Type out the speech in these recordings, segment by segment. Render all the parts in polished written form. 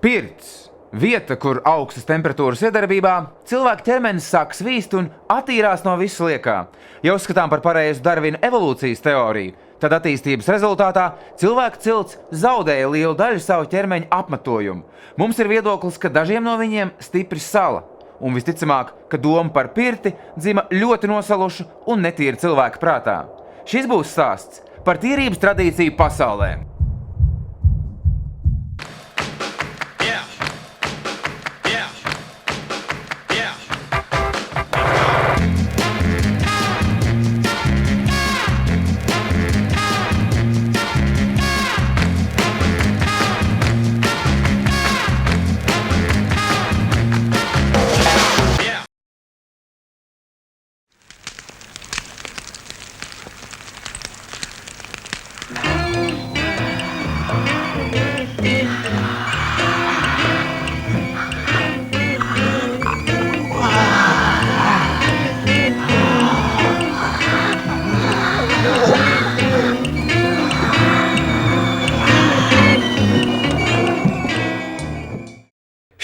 Pirts. Vieta, kur augstas temperatūras iedarbībā, cilvēka ķermenis sāk svīst un attīrās no visa liekā. Ja uzskatām par pareizu Darvina evolūcijas teoriju, tad attīstības rezultātā cilvēka cilts zaudēja lielu daļu savu ķermeņa apmetojumu. Mums ir viedoklis, ka dažiem no viņiem stipri sala. Un visticamāk, ka doma par pirti dzima ļoti nosalušu un netīru cilvēka prātā. Šis būs stāsts par tīrības tradīciju pasaulē.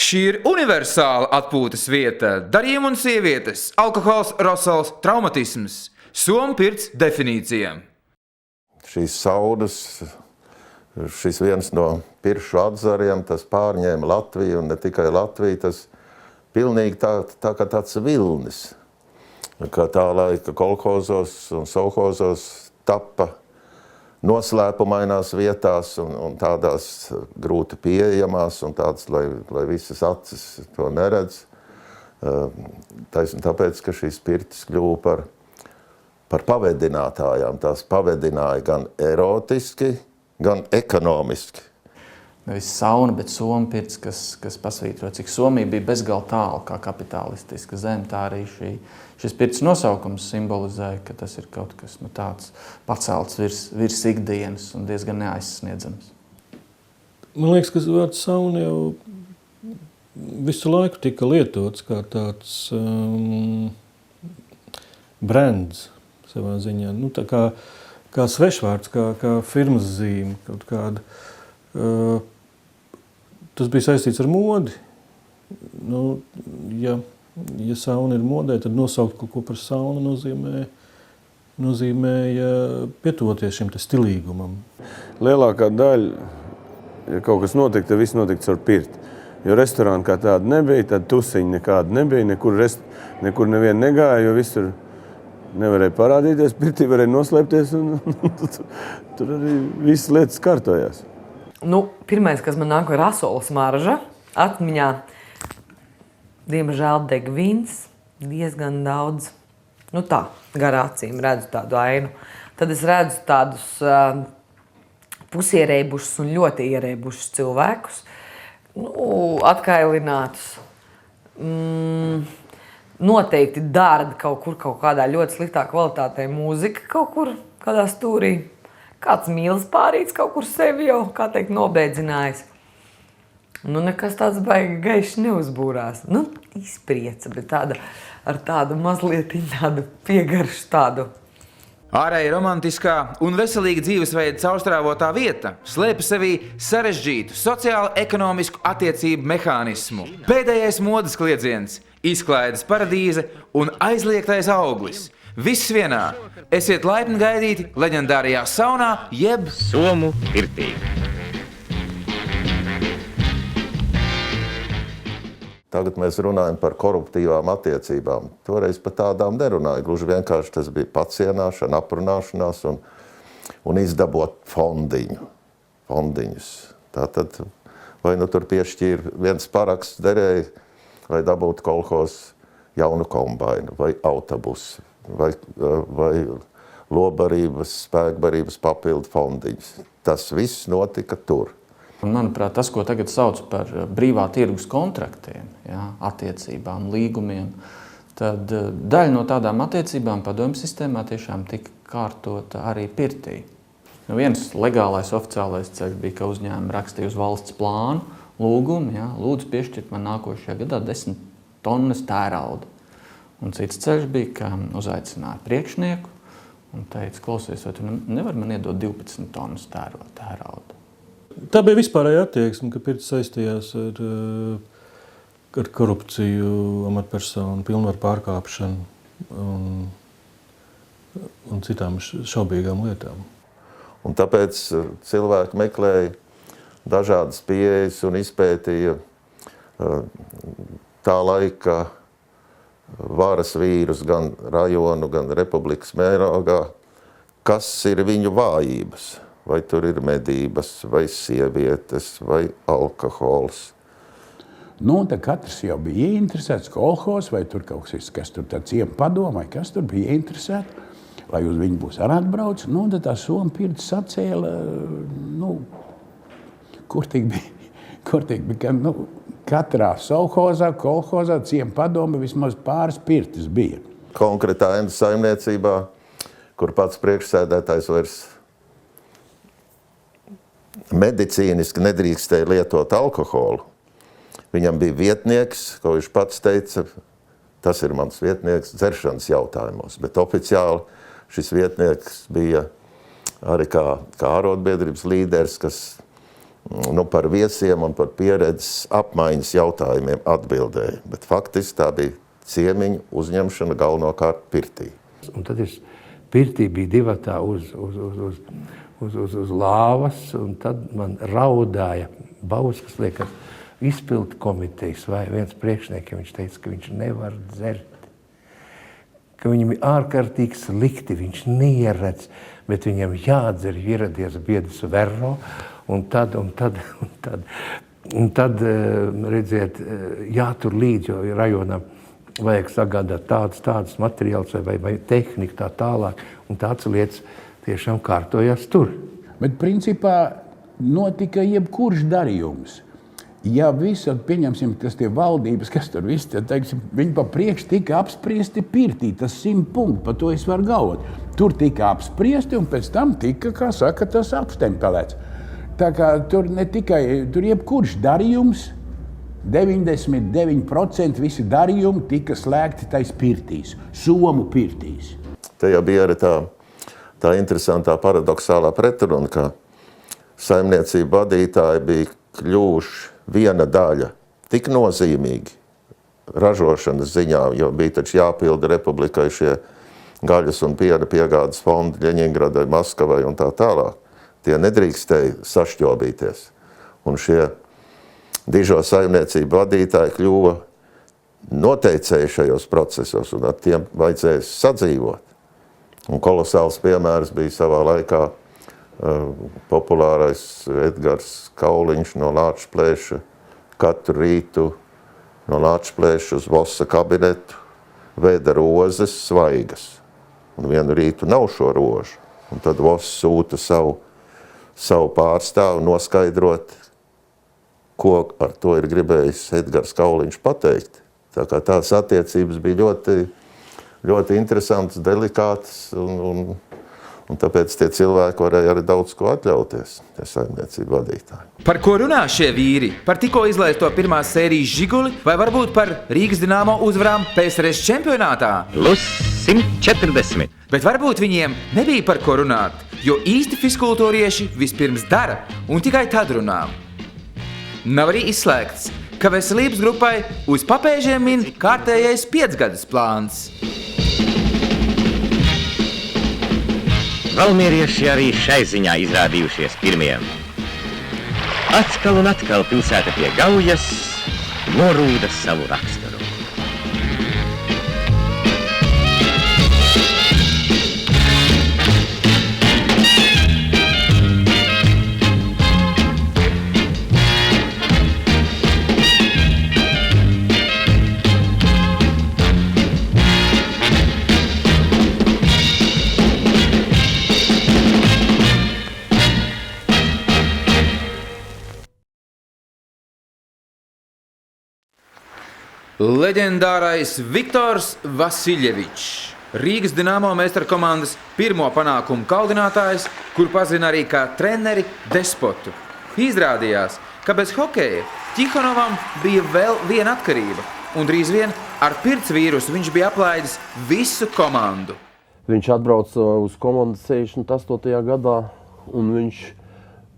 Šī ir universāla atpūtas vieta, darījumi un sievietes, alkohols, rosols, traumatisms. Somu pirts definīcija. Šīs saunas, šis viens no piršu atzariem, tas pārņēma Latviju, un ne tikai Latviju, tas pilnīgi tā kā tāds vilnis, kā tā laika kolhozos un sovhozos tappa noslēpumainās vietās un tādās grūti pieejamās un tādas, lai visas acis to neredz. Taisn tāpēc, ka šīs pirtis kļuva par pavedinātājām. Tās pavedināja gan erotiski, gan ekonomiski. Nevis sauna, bet somu pirts, kas pasvītro, cik Somija bija bezgalīgi tālu kā kapitalistiska zeme, tā arī šis pirts nosaukums simbolizēja, ka tas ir kaut kas tāds pacelts virs ikdienas un diezgan neaizsniedzams. Man liekas, ka vārds sauna jau visu laiku tika lietots kā tāds brands savā ziņā. Nu, tā kā svešvārds, kā firmas zīme, kaut kāda. Tas bija saistīts ar modi. Nu, ja sauna ir modē, tad nosaukt kaut ko par saunu nozīmēja pietuvoties šim te stilīgumam. Lielākā daļa, ja kaut kas notika, tad viss notika caur pirti. Jo restorāna kā tāda nebija, tad tusiņa nekāda nebija, nekur neviena negāja, jo visur nevarēja parādīties, pirtī varēja noslēpties un tur arī visas lietas kārtojās. Nu, pirmais, kas man nāk, ir rasola smarža. Atmiņā, diemžēl, deg vīns, diezgan daudz. Nu tā, garā acīm redzu tādu ainu. Tad es redzu tādus pusierēbušus un ļoti ierēbušus cilvēkus. Nu, atkailinātus. Noteikti dārda kaut kādā ļoti sliktā kvalitātē mūzika kaut kur, kādā stūrī. Kāds mīlas pārīts kaut kur sevi jau, kā teikt, nobeidzinājis. Nu, nekas tāds baigi gaiši neuzbūrās. Nu, izprieca, bet ar tādu mazliet tādu piegaršu tādu. Ārēji romantiskā un veselīga dzīvesveida caurstrāvotā vieta slēpa sevī sarežģītu sociāli-ekonomisku attiecību mehānismu. Pēdējais modes kliedziens, izklaides paradīze un aizliegtais auglis. Viss vienā. Esiet laipni gaidīti leģendārajā saunā jeb somu pirtī. Tagad mēs runājam par koruptīvām attiecībām. Toreiz par tādām nerunāja. Gluži vienkārši tas bija pacienāšana, aprunāšanās un izdabot fondiņus. Tātad, vai nu tur piešķīra viens paraksts derēja, vai dabūt kolhos jaunu kombainu vai autobusu. Vai lobarības, spēkbarības papildu fondiņus. Tas viss notika tur. Un, manuprāt, tas, ko tagad sauc par brīvā tirgus kontraktiem, attiecībām, līgumiem, tad daļa no tādām attiecībām padomju sistēmā tiešām tika kārtota arī pirtī. Viens legālais oficiālais ceļš bija, ka uzņēmumi rakstīja uz valsts plānu lūgumu, lūdzu piešķirt man nākošajā gadā 10 tonnas tērauda. Un cits ceļš bija, ka uzaicināja priekšnieku un teica, klausies, vai tu nevari man iedot 12 tonnas tērauda? Tā bija vispārēja attieksme, ka pirts saistījās ar korupciju, amatpersonu, pilnvaru pārkāpšanu un citām šaubīgām lietām. Un tāpēc cilvēki meklēja dažādas pieejas un izpētīja tā laika varas vīrus gan rajonu, gan republikas mērogā, kas ir viņu vājības. Vai tur ir medības, vai sievietes, vai alkohols. Nu, un tad katrs jau bija ieinteresēts kolhos, vai tur kaut kas tur ciem padomā, kas tur bija ieinteresēti, lai uz viņu būs arī atbrauc. Nu, un tad tā Soma pirts sacēla, kurtīgi bija, katrā sovhozā, kolhozā, ciem padoma vismaz pāris pirtis bija. Konkrētā Endu saimniecībā, kur pats priekšsēdētājs vairs medicīniski nedrīkstēja lietot alkoholu. Viņam bija vietnieks, ko viņš pats teica, tas ir mans vietnieks dzeršanas jautājumos, bet oficiāli šis vietnieks bija arī kā ārotbiedrības līderis, kas par viesiem un par pieredzes apmaiņas jautājumiem atbildēja. Bet faktiski tā bija ciemiņu uzņemšana galvenokārt pirtī. Un tad pirtī bija divatā uz lāvas, un tad man raudāja Bauskas, liekas, izpildu komitejas vai viens priekšniekiem, viņš teica, ka viņš nevar dzert. Ka viņam ir ārkārtīgi slikti, viņš neieredz, bet viņam jādzer, ieradies biedrs Verro, un tad, redziet, jātur līdzi, jo rajonam vajag sagādāt tādus materiālus vai tehniku tā tālāk, un tāds lietas tiešām kārtojās tur. Bet principā notika jebkurš darījums. Ja visur, pieņemsim, tas tie valdības, kas tur viss, tad, teiksim, viņi pa priekš tika apspriesti pirtī, tas 100 punktu, pa to es varu galvot. Tur tika apspriesti un pēc tam tika, kā saka, tas apstempelēts. Tā kā tur ne tikai, tur jebkurš darījums, 99% visi darījumi tika slēgti tais pirtīs, Somu pirtīs. Te jau bija arī tā interesantā paradoxālā pretruna, ka saimniecību vadītāji bija kļuvuši viena daļa tik nozīmīgi ražošanas ziņā, jo bija taču jāpilda republikai šie gaļas un piena piegādes fondi Ļeņingradai, Maskavai un tā tālāk. Tie nedrīkstēja sašķobīties. Un šie dižo saimniecību vadītāji kļuva noteicēji šajos procesos, un ar tiem vajadzēja sadzīvot. Un kolosāls piemērs bija savā laikā populārais Edgars Kauliņš no Lāčplēša katru rītu no Lāčplēša uz Vosa kabinetu veda rozes svaigas. Un vienu rītu nav šo rožu. Un tad Voss sūta savu pārstāvu noskaidrot, ko ar to ir gribējis Edgars Kauliņš pateikt. Tā kā tās attiecības bija ļoti, ļoti interesantas, delikātas un tāpēc tie cilvēki varēja arī daudz ko atļauties, tie saimniecību vadītāji. Par ko runā šie vīri? Par tikko izlaisto pirmās sērijas Žiguli vai varbūt par Rīgas Dinamo uzvarām PSRS čempionātā? Plus 140. Bet varbūt viņiem nebija par ko runāt, jo īsti fiskultūrieši vispirms dara un tikai tad runā. Nav arī izslēgts, ka veselības grupai uz papēžiem min kārtējais 5-gadas plāns. Valmierieši arī šai ziņā izrādījušies pirmie. Atkal un atkal pilsēta pie gaujas norūda savu raksturu. Leģendārais Viktors Vasiljevičs, Rīgas Dinamo meistarkomandas pirmo panākumu kaldinātājs, kur pazina arī kā treneri despotu. Izrādījās, ka bez hokeja Tihonovam bija vēl viena atkarība, un drīz vien ar pirts vīrusu viņš bija aplaidis visu komandu. Viņš atbrauca uz komandu 68. gadā, un viņš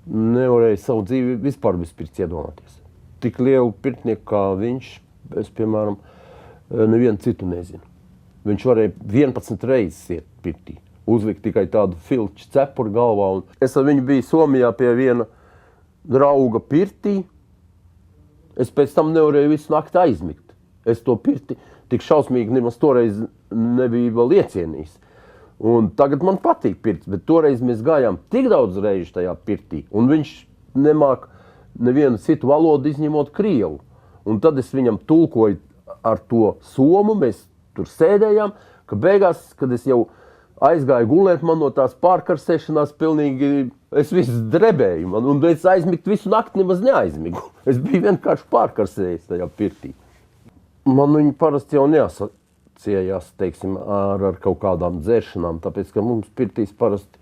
nevarēju savu dzīvi vispār bez pirts iedomāties. Tik lielu pirtnieku kā viņš, es, piemēram, nevienu citu nezinu. Viņš varēja 11 reizes iet pirtī, uzlikt tikai tādu filču cepuru galvā. Un es ar viņu biju Somijā pie viena drauga pirtī. Es pēc tam nevarēju visu nakti aizmigt. Es to pirti tik šausmīgi nemaz toreiz nebiju vēl iecienījis. Un tagad man patīk pirts, bet toreiz mēs gājām tik daudz reižu tajā pirtī, un viņš nemāk nevienu citu valodu izņemot krievu. Un tad es viņam tulkoju ar to somu, mēs tur sēdējām, ka beigās, kad es jau aizgāju gulēt, man no tās pārkarsēšanās pilnīgi, es viss drebēju, un es aizmigt visu nakti nemaz neaizmigu. Es biju vienkārši pārkarsējis tajā pirtī. Man viņi parasti jau neasociējās, teiksim, ar kaut kādām dzeršanām, tāpēc, ka mums pirtīs parasti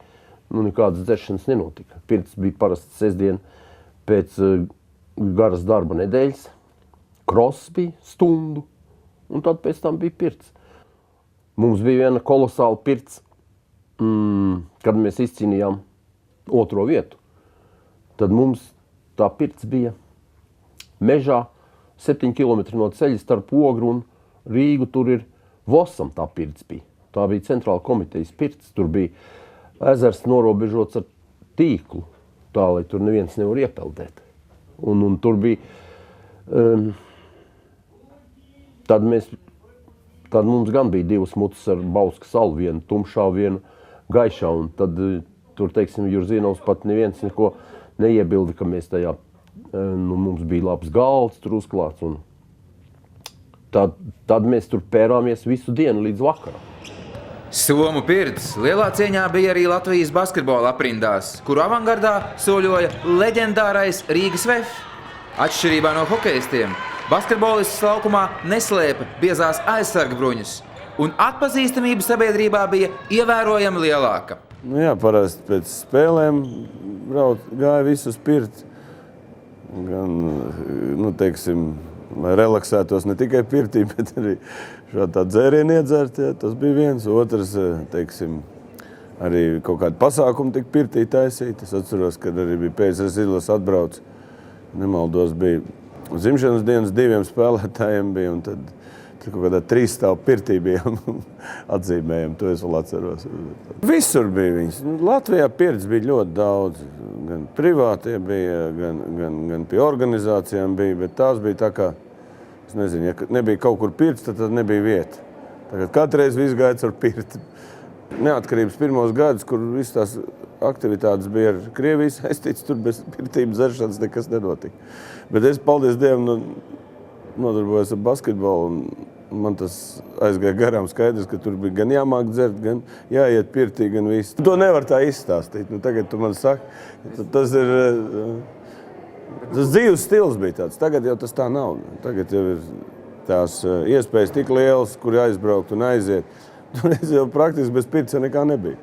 nekādas dzeršanas nenotika. Pirts bija parasti sestdien pēc garas darba nedēļas, kross bija stundu, un tad pēc tam bija pirts. Mums bija viena kolosāla pirts, kad mēs izcīnījām 2. vietu. Tad mums tā pirts bija mežā, 7 kilometri no ceļa starp Ogru un Rīgu, tur ir Vosam tā pirts bija. Tā bija centrāla komitejas pirts, tur bija ezers norobežots ar tīklu, tā, lai tur neviens nevar iepeldēt. Un tur bija, tad mums gan bija 2 mutes ar Bauska salu, vienu tumšā, vienu gaišā, un tad tur, teiksim, Jurzīnovs pat neviens neko neiebilda, ka mēs tajā, mums bija labs galds tur uzklāts, un tad mēs tur pērāmies visu dienu līdz vakaram. Somu pirts lielā cieņā bija arī Latvijas basketbola aprindās, kuru avangardā soļoja leģendārais Rīgas VEF. Atšķirībā no hokejistiem, basketbolists laukumā neslēpa biezās aizsarga bruņus, un atpazīstamība sabiedrībā bija ievērojami lielāka. Nu jā, parasti pēc spēlēm gāja visu uz pirti. Gan, teiksim, lai relaksētos ne tikai pirtī, bet arī šādā dzērienu iedzert, jā, tas bija viens. Otrs, teiksim, arī kaut kādi pasākumi tika pirtī taisīti. Es atceros, kad arī bija PSRS izlases atbrauc, nemaldos, bija dzimšanas dienas 2 spēlētājiem bija, un tad kaut kādā 3 stāvu pirtī bijām atzīmējam, to es vēl atceros. Visur bija viņas. Latvijā pirts bija ļoti daudz. Gan privātie bija, gan pie organizācijām bija, bet tās bija tā kā, es nezinu, ja nebija kaut kur pirts, tad nebija vieta. Tagad katreiz viss gāja ar pirti. Neatkarības pirmos gadus, kur visas tās aktivitātes bija ar Krievijas saistīts, tur bez pirtību dzeršanas nekas nenotika. Bet es, paldies Dievam, nodarbojos ar basketbolu, un man tas aizgāja garām skaidrs, ka tur bija gan jāmāk dzert, gan jāiet pirtī, gan viss. To nevar tā izstāstīt. Tagad tu man saki, tas ir, tas dzīves stils bija tāds. Tagad jau tas tā nav. Tagad jau ir tās iespējas tik lielas, kur aizbraukt un aiziet. Tur jau praktiski bez pirts nekā nebija.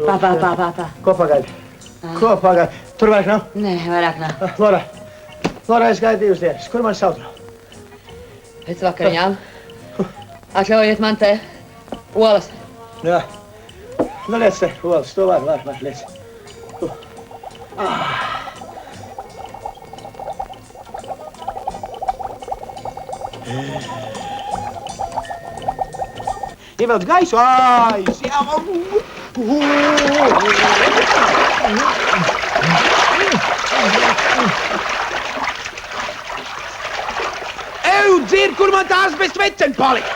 Pā. Ko pagaidi? Ko pagaidi? Tur vairs nav? Nē, vairāk nav. Lora, es gaidu 2 dienas. Kur man sauc? Pēc vakariņām. Atļaujiet man te olas. Jā. Nu, liec te olas. To var, liec. Ievelc gaisu. Dzird, kur man tās bez veceni palika?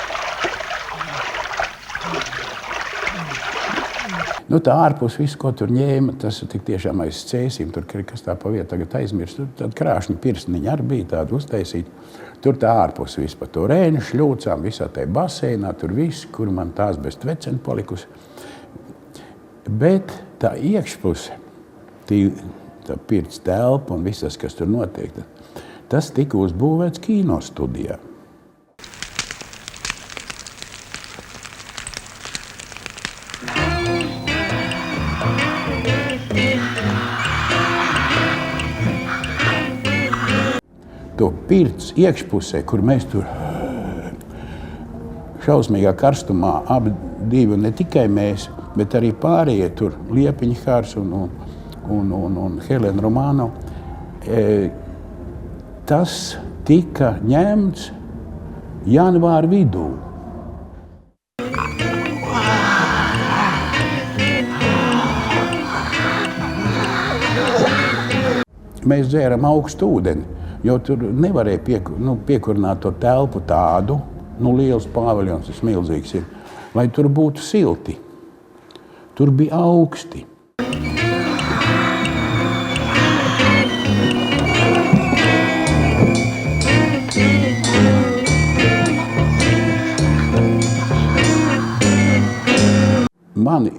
Tā ārpus visu, ko tur ņēma, tas tik tiešām aiz cēsīm, tur, kas tā pa vietu tagad aizmirst, tur tāda krāšņa pirksniņa arī bija tāda uztaisīta. Tur tā ārpus visu pa to Rēņu šļūcām, visā tai baseinā, tur viss, kur man tās bez veceni palikusi. Bet tā iekšpuse, tā pirts telpa un viss tas, kas tur notiek, tas tika uzbūvēts kino studijā. to pirts iekšpusē, kur mēs tur šausmīgā karstumā abi divi, ne tikai mēs, bet arī pārējie tur Liepiņa Kārs un Helēna Romano, tas tika ņemts janvāra vidū. Mēs dzēram augstu ūdeni, jo tur nevarēja piekurināt to telpu tādu, liels paviljons, tas milzīgs ir, lai tur būtu silti. Tur bija augsti. Mani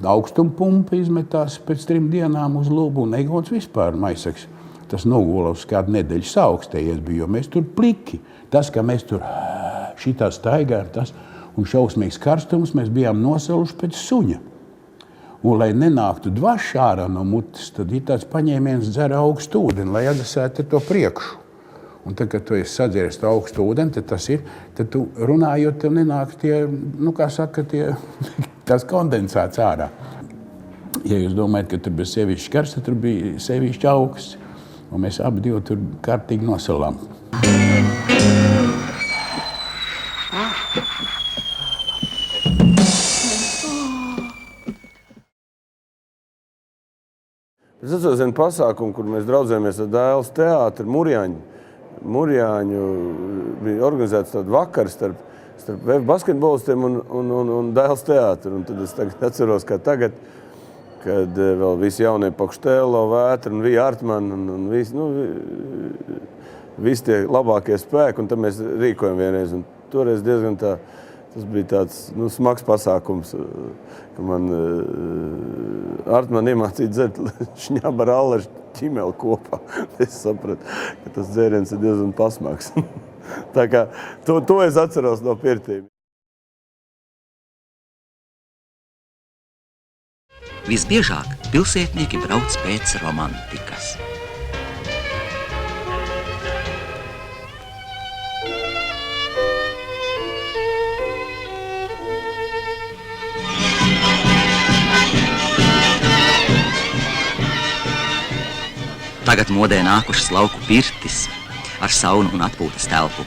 augstumpumpa izmetās pēc 3 dienām uz lubu un Egots vispār maisaks. Tas nogula uz kādu nedēļu saaugstējies bija, jo mēs tur pliki. Tas, ka mēs tur šitā staigājam, tas un šausmīgs karstums, mēs bijām nosaluši pēc suņa. Un, lai nenāktu dvašs ārā no mutes, tad ir tāds paņēmiens dzer augstu ūdeni, lai agasētu to priekšu. Un tad, kad tu esi sadzēris to augstu ūdeni, tad tas ir, tad tu runājot, tev nenāk tie, kā saka, tās kondensāts ārā. Ja jūs domājat, ka tur bija sevišķi karsts, tad tur bija sevišķi augsts. Un mēs abi divi tur kārtīgi nosalām. Es atceros vienu pasākumu, kur mēs draudzējamies ar Dēles teātru Murjāņu. Bija organizēts tādu vakaru starp basketbolistiem un Dēles teātru. Un tad es tagad atceros, kā tagad, kad vēl visi jaunie Pokštēlo, Vētra un Vija Artman un visi tie labākie spēki, un tad mēs rīkojam vienreiz. Un toreiz diezgan tas bija tāds smags pasākums, ka man Artman iemācīja dzert šņaba ar allešu ķimeli kopā. Es sapratu, ka tas dzēriens ir diezgan pasmags. Tā kā to es atceros no pirtīm. Visbiežāk pilsētnieki brauc pēc romantikas. Tagad modē nākušas lauku pirtis ar saunu un atpūtas telpu.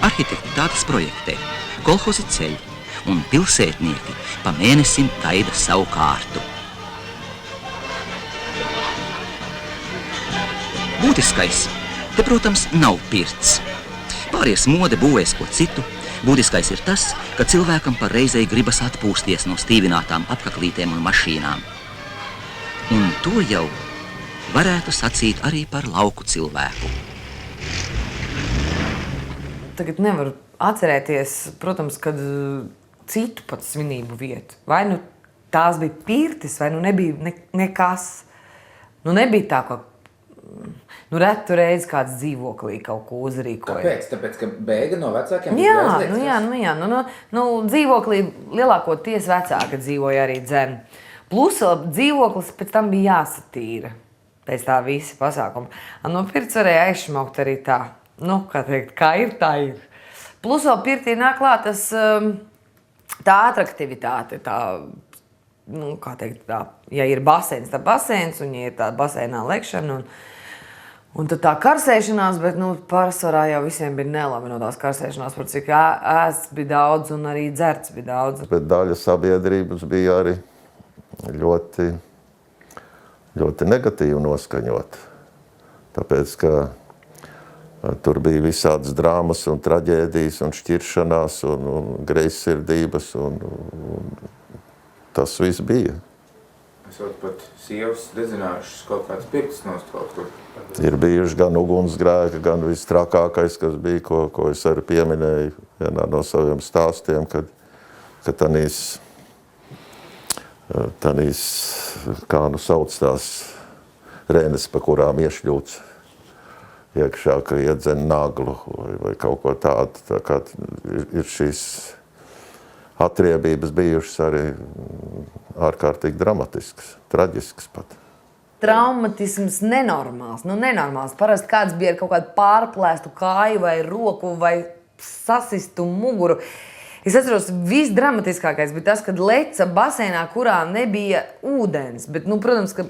Arhitekti tādas projektē, kolhozi ceļ un pilsētnieki pa mēnesim gaida savu kārtu. Būtiskais te, protams, nav pirts. Pāries mode būvēs ko citu. Būtiskais ir tas, ka cilvēkam par reizei gribas atpūsties no stīvinātām apaklītēm un mašīnām. Un to jau varētu sacīt arī par lauku cilvēku. Tagad nevaru atcerēties, protams, kad citu pat svinību vietu. Vai tās bija pirtis, vai nebija nekas. Nebija tā, ka retu reizi kāds dzīvoklī kaut ko uzrīkoja. Kāpēc? Tāpēc, ka bēga no vecākiem? Jā. Dzīvoklī lielākoties vecāki dzīvoja arī dzen. Plus dzīvoklis pēc tam bija jāsatīra. Pēc tā visi pasākumi. No pirts varēja aizšmaukt arī tā. Kā ir, tā ir. Plus vēl pirtī nāk klāt tā atraktivitāte. Ja ir baseins, tad baseins, un ja ir tā baseinā lekšana, un tad tā karsēšanās, bet pārsvarā jau visiem bija nelabi no tās karsēšanās, par cik ēsts bija daudz un arī dzerts bija daudz. Bet daļa sabiedrības bija arī ļoti negatīvi noskaņot. Tāpēc, ka tur bija visādas drāmas un traģēdijas un šķiršanās un greizsirdības un tas viss bija. Esot pat sievas dedzinājušas kaut kāds pirtis nost kaut kur. Ir bijuši gan ugunsgrēki, gan viss trakākais, kas bija, ko es arī pieminēju vienā no saviem stāstiem, kad tanīs, kā sauc tās rēnes, pa kurām iešļūts iekšā, ka iedzen naglu vai kaut ko tādu. Tā kā ir šīs atriebības bijušas arī ārkārtīgi dramatiskas, traģiskas pat. traumatisms nenormāls. Nu, nenormāls. Parasti kāds bija ar kaut kādu pārplēstu kāju vai roku vai sasistu muguru. Es atceros, visdramatiskākais bija tas, kad leca basēnā, kurā nebija ūdens. Bet, nu, protams, ka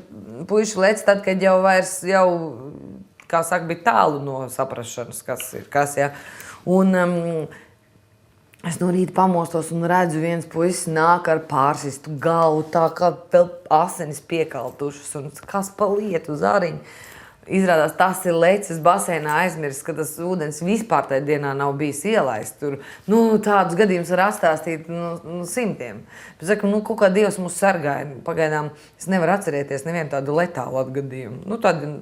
puiši lec tad, kad jau vairs, kā saka, bija tālu no saprašanas, kas ir kas, ja. Un es no rīta pamostos un redzu, viens puisis nāk ar pārsistu galvu, tā kā vēl asinis piekaltušas un kas pa lietu uz ariņu. Izrādās, tas ir lecis basēnā aizmirst, ka tas ūdens vispār tajā dienā nav bijis ielaists. Tur, tādus gadījumus var atstāstīt simtiem. Bet saku, kaut kā Dievs mūs sargāja. Pagaidām es nevaru atcerēties nevienu tādu letālu atgadījumu. Tādiem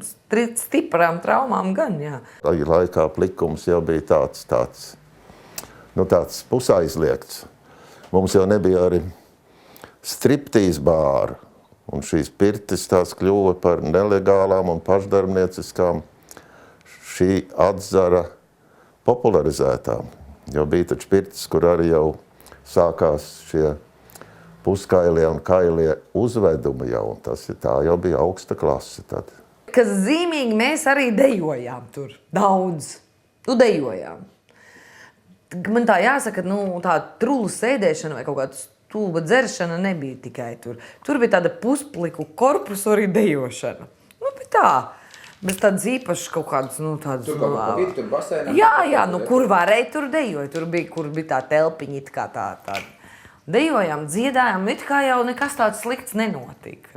stiprām traumām gan, jā. Tajā laikā plikums jau bija tāds pusaizliegts. Mums jau nebija arī striptīz bāru. Un šīs pirtis tās kļuva par nelegālām un pašdarbnieciskām šī atzara popularizētām. Jo bija taču pirtis, kur arī jau sākās šie puskailie un kailie uzvedumi jau. Un tā jau bija augsta klase tad. Kas zīmīgi, mēs arī dejojām tur. Daudz. Dejojām. Man tā jāsaka, tā trulu sēdēšana vai kaut kāds stulba dzeršana nebija tikai tur. Tur bija tāda puspliku korpusu arī dejošana. Bet tā. Bez tādas īpašas kaut kādas, tādas... Tur kaut kā bija, tur basēnā? Jā, kur varēja, tur dejoja. Tur bija tā telpiņa, it kā tā. Dejojām, dziedājām, it kā jau nekas tāds slikts nenotika.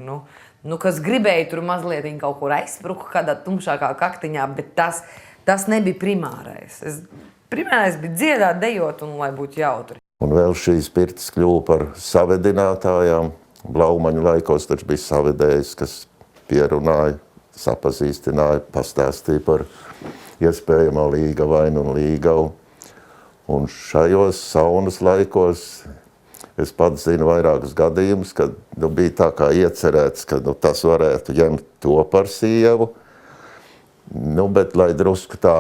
Kas gribēja tur mazliet kaut kur aizspruka kādā tumšākā kaktiņā, bet tas nebija primārais. Primārais bija dziedāt, dejot un lai būtu jautri. Un vēl šīs pirtis kļuva par savedinātājām. Blaumaņu laikos taču bija savedējs, kas pierunāja, sapazīstināja, pastāstīja par iespējamo līgavainu un līgavu. Un šajos saunas laikos es pats zinu vairākus gadījumus, kad bija tā kā iecerēts, ka tas varētu ņemt to par sievu. Bet, lai drusku tā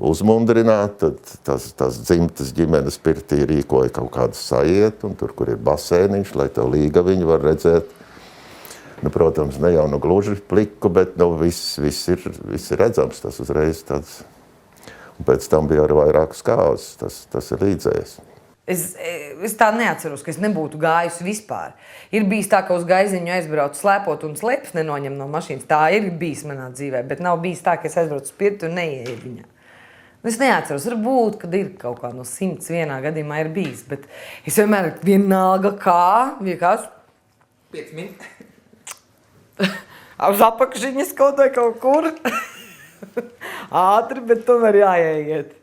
uzmundrinātu, tad tas dzimtas ģimenes pirtī rīkoja kaut kādu sajietu, un tur, kur ir basēniņš, lai to līgaviņu var redzēt. Protams, ne jau gluži pliku, bet viss ir redzams, tas uzreiz tāds. Un pēc tam bija arī vairākas kāzas, tas ir līdzējis. Es tā neatceros, ka es nebūtu gājusi vispār. Ir bijis tā, ka uz gaiziņu aizbraucu slēpot un slēpes nenoņem no mašīnas. Tā ir bijis manā dzīvē, bet nav bijis tā, ka es aizbraucu spirtu un neieeju viņā. Es neatceros, varbūt, kad ir kaut kā no 101 gadījumā ir bijis, bet es vienmēr vienalga vienkārši 5 minūtes. Uz apakšiņas kaut kur. Ātri, bet tomēr jāieiet.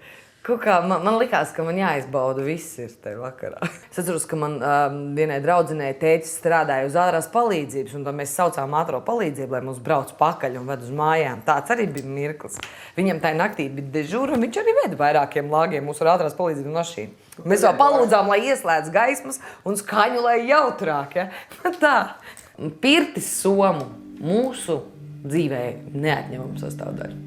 Kaut kā man likās, ka man jāizbauda viss ir tajā vakarā. Es atceros, ka man vienai draudzenei tētis strādāja uz ātrās palīdzības, un tad mēs saucām ātro palīdzību, lai mums brauc pakaļ un ved uz mājām. Tāds arī bija mirklis. Viņam tajā naktī bija dežūra, un viņš arī veda vairākiem lāgiem mūsu ātrās palīdzības mašīnu. Mēs vēl palūdzām, lai ieslēdz gaismas un skaņu, lai jautrāk. Ja? Tā. Pirtis somu mūsu dzīvē neatņemama sastāvdaļa.